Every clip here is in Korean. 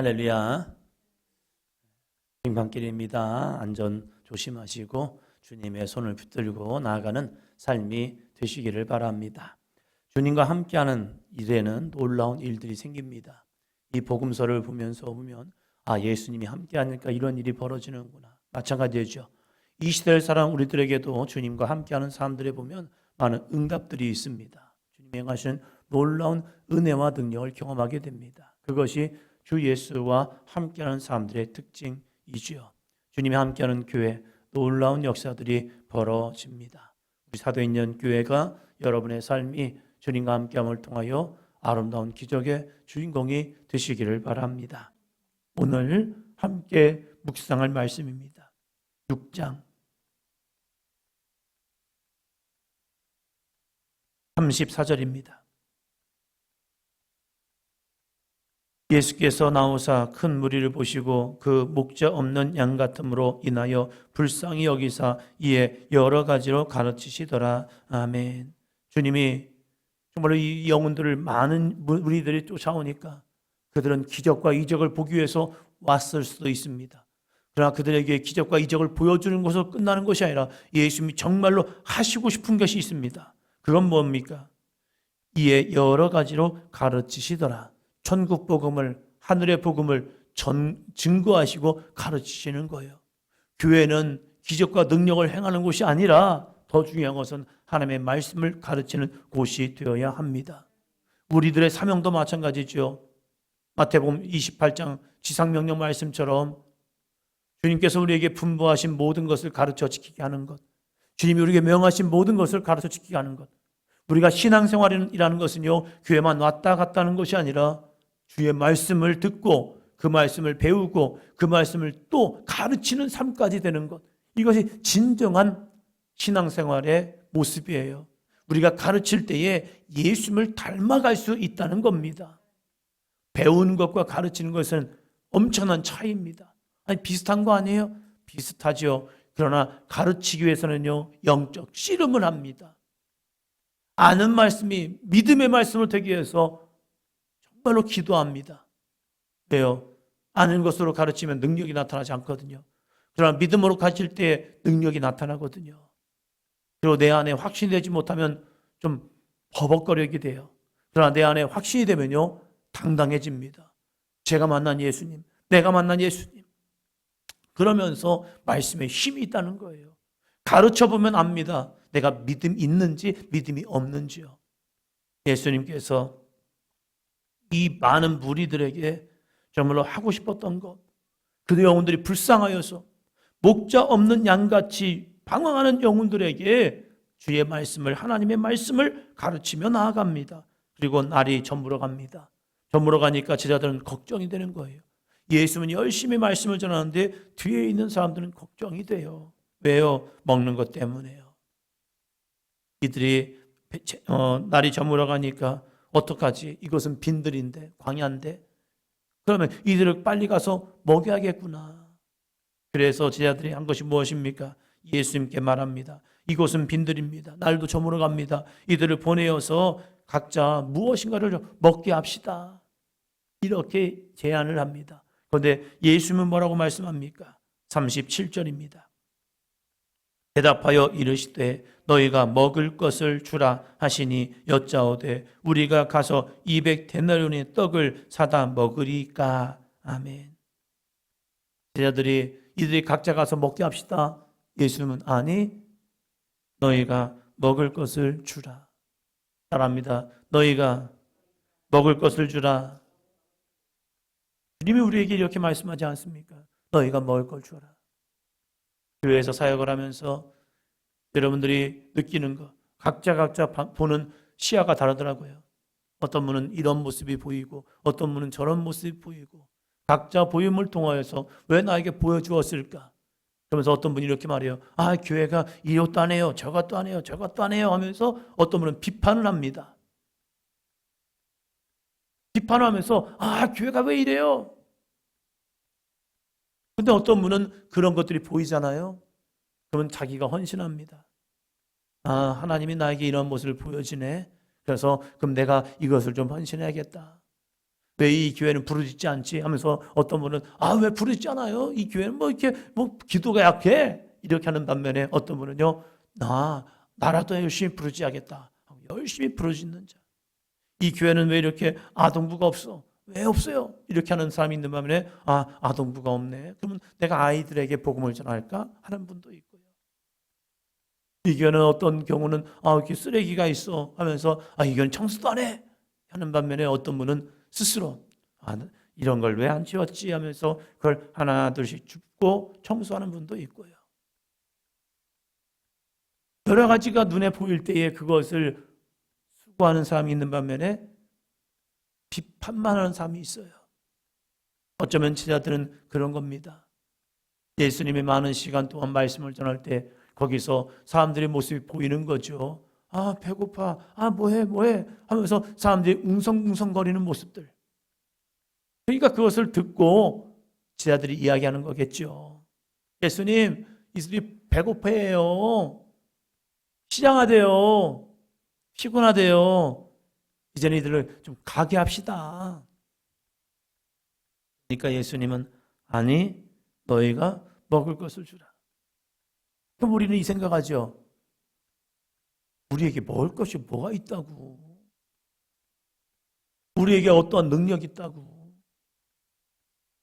할렐루야. bình 방길입니다. 안전 조심하시고 주님의 손을 붙들고 나아가는 삶이 되시기를 바랍니다. 주님과 함께하는 일에는 놀라운 일들이 생깁니다. 이 복음서를 보면 예수님이 함께하니까 이런 일이 벌어지는구나. 마찬가지죠. 이 시대를 살아온 우리들에게도 주님과 함께하는 사람들에 보면 많은 응답들이 있습니다. 주님이 행하시는 놀라운 은혜와 능력을 경험하게 됩니다. 그것이 주 예수와 함께하는 사람들의 특징이지요. 주님이 함께하는 교회, 놀라운 역사들이 벌어집니다. 우리 사도인전 교회가 여러분의 삶이 주님과 함께함을 통하여 아름다운 기적의 주인공이 되시기를 바랍니다. 오늘 함께 묵상할 말씀입니다. 6장 34절입니다. 예수께서 나오사 큰 무리를 보시고 그 목자 없는 양 같음으로 인하여 불쌍히 여기사 이에 여러 가지로 가르치시더라. 아멘. 주님이 정말로 이 영혼들을 많은 무리들이 쫓아오니까 그들은 기적과 이적을 보기 위해서 왔을 수도 있습니다. 그러나 그들에게 기적과 이적을 보여주는 것으로 끝나는 것이 아니라 예수님이 정말로 하시고 싶은 것이 있습니다. 그건 뭡니까? 이에 여러 가지로 가르치시더라. 천국 복음을, 하늘의 복음을 증거하시고 가르치시는 거예요. 교회는 기적과 능력을 행하는 곳이 아니라 더 중요한 것은 하나님의 말씀을 가르치는 곳이 되어야 합니다. 우리들의 사명도 마찬가지죠. 마태복음 28장 지상명령 말씀처럼 주님께서 우리에게 분부하신 모든 것을 가르쳐 지키게 하는 것, 주님이 우리에게 명하신 모든 것을 가르쳐 지키게 하는 것, 우리가 신앙생활이라는 것은요, 교회만 왔다 갔다 하는 것이 아니라 주의 말씀을 듣고 그 말씀을 배우고 그 말씀을 또 가르치는 삶까지 되는 것, 이것이 진정한 신앙생활의 모습이에요. 우리가 가르칠 때에 예수님을 닮아갈 수 있다는 겁니다. 배우는 것과 가르치는 것은 엄청난 차이입니다. 아니, 비슷한 거 아니에요? 비슷하죠. 그러나 가르치기 위해서는요, 영적 씨름을 합니다. 아는 말씀이 믿음의 말씀을 되기 위해서 정말로 기도합니다. 왜요? 아는 것으로 가르치면 능력이 나타나지 않거든요. 그러나 믿음으로 가르칠 때 능력이 나타나거든요. 그리고 내 안에 확신이 되지 못하면 좀 버벅거리게 돼요. 그러나 내 안에 확신이 되면요, 당당해집니다. 제가 만난 예수님, 내가 만난 예수님. 그러면서 말씀에 힘이 있다는 거예요. 가르쳐보면 압니다. 내가 믿음이 있는지 믿음이 없는지요. 예수님께서 이 많은 무리들에게 정말로 하고 싶었던 것, 그 영혼들이 불쌍하여서 목자 없는 양같이 방황하는 영혼들에게 주의 말씀을, 하나님의 말씀을 가르치며 나아갑니다. 그리고 날이 저물어 갑니다. 저물어 가니까 제자들은 걱정이 되는 거예요. 예수님은 열심히 말씀을 전하는데 뒤에 있는 사람들은 걱정이 돼요. 왜요? 먹는 것 때문에요. 이들이 날이 저물어 가니까 어떡하지? 이것은 빈들인데, 광야인데. 그러면 이들을 빨리 가서 먹여야겠구나. 그래서 제자들이 한 것이 무엇입니까? 예수님께 말합니다. 이곳은 빈들입니다. 날도 저물어 갑니다. 이들을 보내어서 각자 무엇인가를 먹게 합시다. 이렇게 제안을 합니다. 그런데 예수님은 뭐라고 말씀합니까? 37절입니다. 대답하여 이르시되 너희가 먹을 것을 주라 하시니 여짜오되 우리가 가서 200데나리온의 떡을 사다 먹으리까. 아멘. 제자들이 이들이 각자 가서 먹게 합시다. 예수님은 아니, 너희가 먹을 것을 주라. 따라합니다. 너희가 먹을 것을 주라. 주님이 우리에게 이렇게 말씀하지 않습니까? 너희가 먹을 걸 주라. 교회에서 사역을 하면서 여러분들이 느끼는 것, 각자 보는 시야가 다르더라고요. 어떤 분은 이런 모습이 보이고 어떤 분은 저런 모습이 보이고 각자 보임을 통하여서 왜 나에게 보여주었을까? 그러면서 어떤 분이 이렇게 말해요. 교회가 이것도 안 해요. 저것도 안 해요. 저것도 안 해요 하면서 어떤 분은 비판을 합니다. 비판을 하면서 교회가 왜 이래요? 근데 어떤 분은 그런 것들이 보이잖아요. 그러면 자기가 헌신합니다. 하나님이 나에게 이런 모습을 보여주네. 그래서 그럼 내가 이것을 좀 헌신해야겠다. 왜 이 교회는 부르짖지 않지? 하면서 어떤 분은 왜 부르짖지 않아요? 이 교회는 뭐 이렇게 뭐 기도가 약해? 이렇게 하는 반면에 어떤 분은요, 나라도 열심히 부르짖어야겠다. 열심히 부르짖는 자. 이 교회는 왜 이렇게 아동부가 없어? 왜 없어요? 이렇게 하는 사람이 있는 반면에 아동부가 없네. 그러면 내가 아이들에게 복음을 전할까? 하는 분도 있고요. 이 교회는 어떤 경우는 이렇게 쓰레기가 있어 하면서 이 교회는 청소도 안 해. 하는 반면에 어떤 분은 스스로 이런 걸 왜 안 치웠지 하면서 그걸 하나 둘씩 줍고 청소하는 분도 있고요. 여러 가지가 눈에 보일 때에 그것을 수고하는 사람이 있는 반면에 비판만 하는 사람이 있어요. 어쩌면 제자들은 그런 겁니다. 예수님이 많은 시간 동안 말씀을 전할 때 거기서 사람들의 모습이 보이는 거죠. 배고파. 뭐해 하면서 사람들이 웅성웅성거리는 모습들. 그러니까 그것을 듣고 제자들이 이야기하는 거겠죠. 예수님, 이들이 배고파해요. 시장하대요. 피곤하대요. 이제는 이들을 좀 가게 합시다. 그러니까 예수님은 아니, 너희가 먹을 것을 주라. 그럼 우리는 이 생각하죠. 우리에게 먹을 것이 뭐가 있다고. 우리에게 어떠한 능력이 있다고.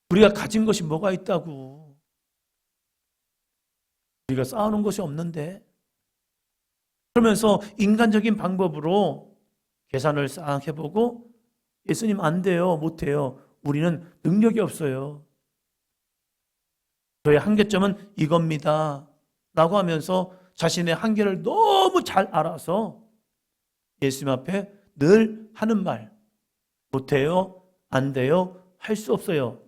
우리가 가진 것이 뭐가 있다고. 우리가 쌓아놓은 것이 없는데. 그러면서 인간적인 방법으로 계산을 싹 해보고 예수님 안 돼요. 못해요. 우리는 능력이 없어요. 저의 한계점은 이겁니다. 라고 하면서 자신의 한계를 너무 잘 알아서 예수님 앞에 늘 하는 말. 못해요. 안 돼요. 할 수 없어요.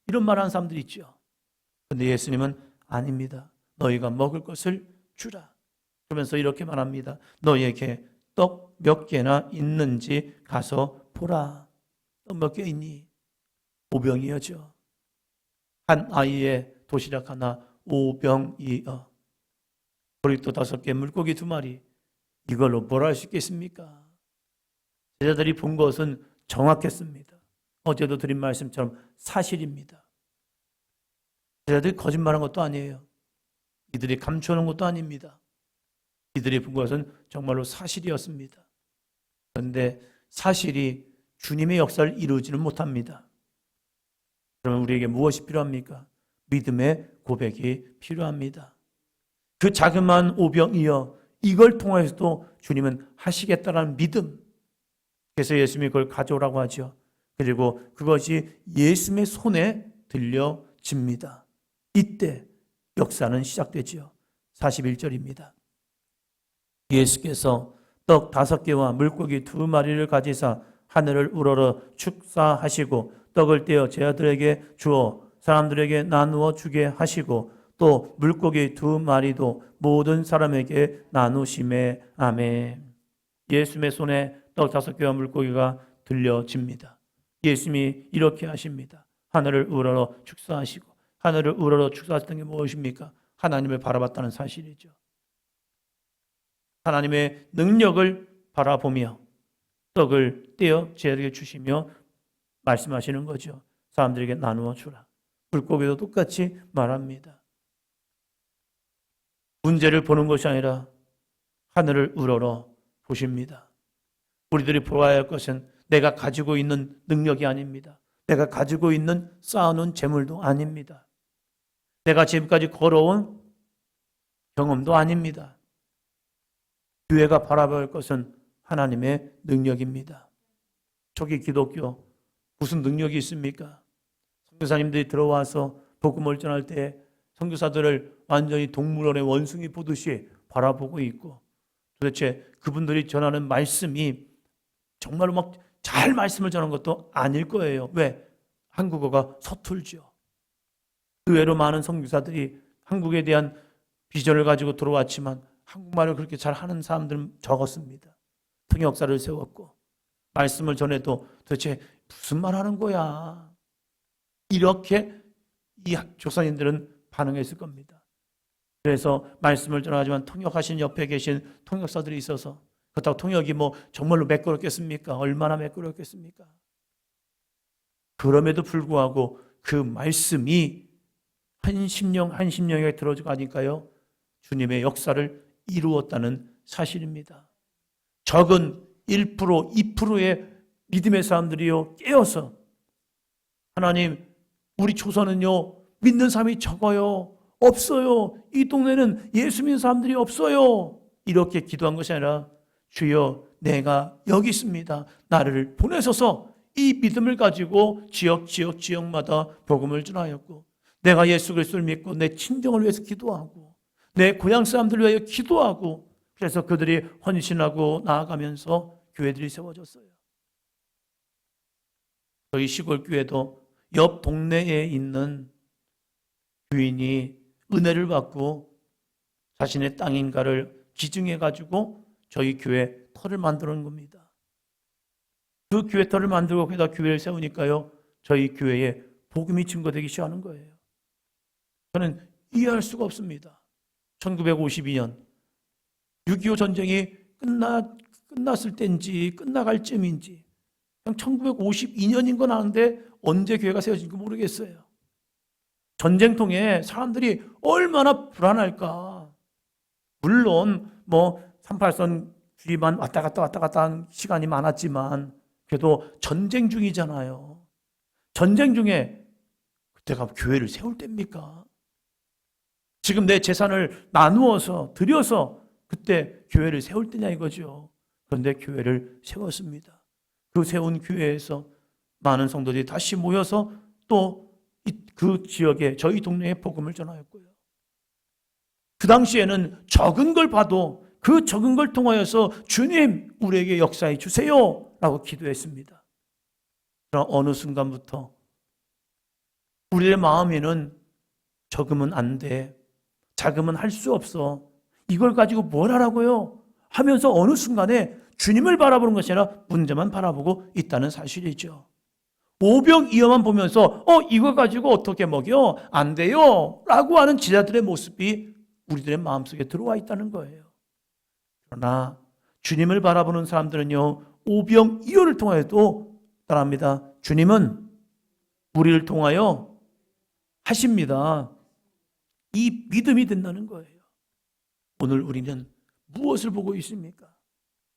이런 말 하는 사람들이 있죠. 그런데 예수님은 아닙니다. 너희가 먹을 것을 주라. 그러면서 이렇게 말합니다. 너희에게 떡 몇 개나 있는지 가서 보라. 떡 몇 개 있니? 5병이어죠. 한 아이의 도시락 하나 5병이어. 보리또 5개, 물고기 2마리. 이걸로 뭘 할 수 있겠습니까? 제자들이 본 것은 정확했습니다. 어제도 드린 말씀처럼 사실입니다. 제자들이 거짓말한 것도 아니에요. 이들이 감추는 것도 아닙니다. 이들이 본 것은 정말로 사실이었습니다. 그런데 사실이 주님의 역사를 이루지는 못합니다. 그러면 우리에게 무엇이 필요합니까? 믿음의 고백이 필요합니다. 그 자그마한 오병이어 이걸 통해서도 주님은 하시겠다는 믿음. 그래서 예수님이 그걸 가져오라고 하죠. 그리고 그것이 예수님의 손에 들려집니다. 이때 역사는 시작되죠. 41절입니다. 예수께서 떡 5개와 물고기 2마리를 가지사 하늘을 우러러 축사하시고 떡을 떼어 제자들에게 주어 사람들에게 나누어 주게 하시고 또 물고기 2마리도 모든 사람에게 나누심에 아멘. 예수님의 손에 떡 5개와 물고기가 들려집니다. 예수님이 이렇게 하십니다. 하늘을 우러러 축사하시고, 하늘을 우러러 축사하셨던 게 무엇입니까? 하나님을 바라봤다는 사실이죠. 하나님의 능력을 바라보며 떡을 떼어 제자들에게 주시며 말씀하시는 거죠. 사람들에게 나누어 주라. 물고기도 똑같이 말합니다. 문제를 보는 것이 아니라 하늘을 우러러 보십니다. 우리들이 보아야 할 것은 내가 가지고 있는 능력이 아닙니다. 내가 가지고 있는 쌓아놓은 재물도 아닙니다. 내가 지금까지 걸어온 경험도 아닙니다. 교회가 바라봐야 할 것은 하나님의 능력입니다. 초기 기독교 무슨 능력이 있습니까? 선교사님들이 들어와서 복음을 전할 때 선교사들을 완전히 동물원의 원숭이 보듯이 바라보고 있고 도대체 그분들이 전하는 말씀이 정말로 막 잘 말씀을 전하는 것도 아닐 거예요. 왜? 한국어가 서툴죠. 의외로 많은 선교사들이 한국에 대한 비전을 가지고 들어왔지만 한국말을 그렇게 잘하는 사람들은 적었습니다. 통역사를 세웠고 말씀을 전해도 도대체 무슨 말 하는 거야? 이렇게 이 조선인들은 반응했을 겁니다. 그래서 말씀을 전하지만 통역하신 옆에 계신 통역사들이 있어서 그렇다고 통역이 뭐 정말로 매끄럽겠습니까? 얼마나 매끄럽겠습니까? 그럼에도 불구하고 그 말씀이 한 심령 한 심령에 들어가니까요, 주님의 역사를 이루었다는 사실입니다. 적은 1%, 2%의 믿음의 사람들이요 깨어서 하나님, 우리 조선은요 믿는 사람이 적어요, 없어요, 이 동네는 예수 믿는 사람들이 없어요, 이렇게 기도한 것이 아니라 주여 내가 여기 있습니다, 나를 보내소서, 이 믿음을 가지고 지역마다 복음을 전하였고, 내가 예수 그리스도를 믿고 내 친정을 위해서 기도하고 내 고향 사람들을 위하여 기도하고, 그래서 그들이 헌신하고 나아가면서 교회들이 세워졌어요. 저희 시골 교회도 옆 동네에 있는 주인이 은혜를 받고 자신의 땅인가를 기증해 가지고 저희 교회 터를 만들어 놓은 겁니다. 그 교회 터를 만들고 거기다 교회를 세우니까요, 저희 교회에 복음이 증거되기 시작하는 거예요. 저는 이해할 수가 없습니다. 1952년 6.25 전쟁이 끝났을 때인지 끝나갈 쯤인지 그냥 1952년인 건 아는데 언제 교회가 세워진지 모르겠어요. 전쟁통에 사람들이 얼마나 불안할까. 물론 38선 주위만 왔다 갔다 하는 시간이 많았지만 그래도 전쟁 중이잖아요. 전쟁 중에 그때가 교회를 세울 때입니까? 지금 내 재산을 나누어서 드려서 그때 교회를 세울 때냐 이거죠. 그런데 교회를 세웠습니다. 그 세운 교회에서 많은 성도들이 다시 모여서 또 그 지역에 저희 동네에 복음을 전하였고요. 그 당시에는 적은 걸 봐도 그 적은 걸 통하여서 주님 우리에게 역사해 주세요 라고 기도했습니다. 그러나 어느 순간부터 우리의 마음에는 적으면 안 돼, 작으면 할 수 없어, 이걸 가지고 뭘 하라고요 하면서 어느 순간에 주님을 바라보는 것이 아니라 문제만 바라보고 있다는 사실이죠. 오병이어만 보면서 이거 가지고 어떻게 먹여? 안 돼요 라고 하는 제자들의 모습이 우리들의 마음속에 들어와 있다는 거예요. 그러나 주님을 바라보는 사람들은요, 오병이어를 통하여도 따라합니다. 주님은 우리를 통하여 하십니다. 이 믿음이 된다는 거예요. 오늘 우리는 무엇을 보고 있습니까?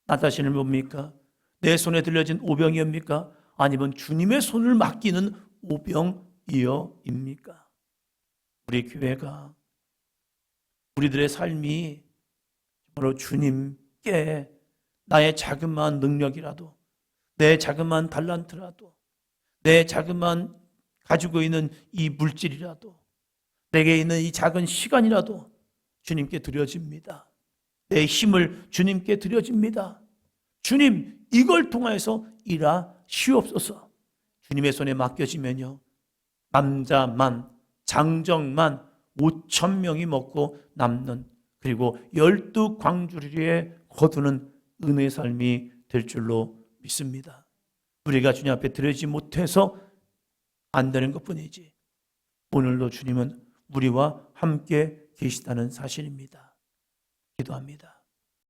나 자신을 봅니까? 내 손에 들려진 오병이어입니까? 아니면 주님의 손을 맡기는 오병이어입니까? 우리 교회가, 우리들의 삶이 바로 주님께 나의 자그마한 능력이라도, 내 자그마한 달란트라도, 내 자그마한 가지고 있는 이 물질이라도, 내게 있는 이 작은 시간이라도 주님께 드려집니다. 내 힘을 주님께 드려집니다. 주님, 이걸 통해서 일하시옵소서. 주님의 손에 맡겨지면요, 남자만, 장정만 5,000명이 먹고 남는, 그리고 12광주리에 거두는 은혜의 삶이 될 줄로 믿습니다. 우리가 주님 앞에 드리지 못해서 안 되는 것뿐이지 오늘도 주님은 우리와 함께 계시다는 사실입니다. 기도합니다.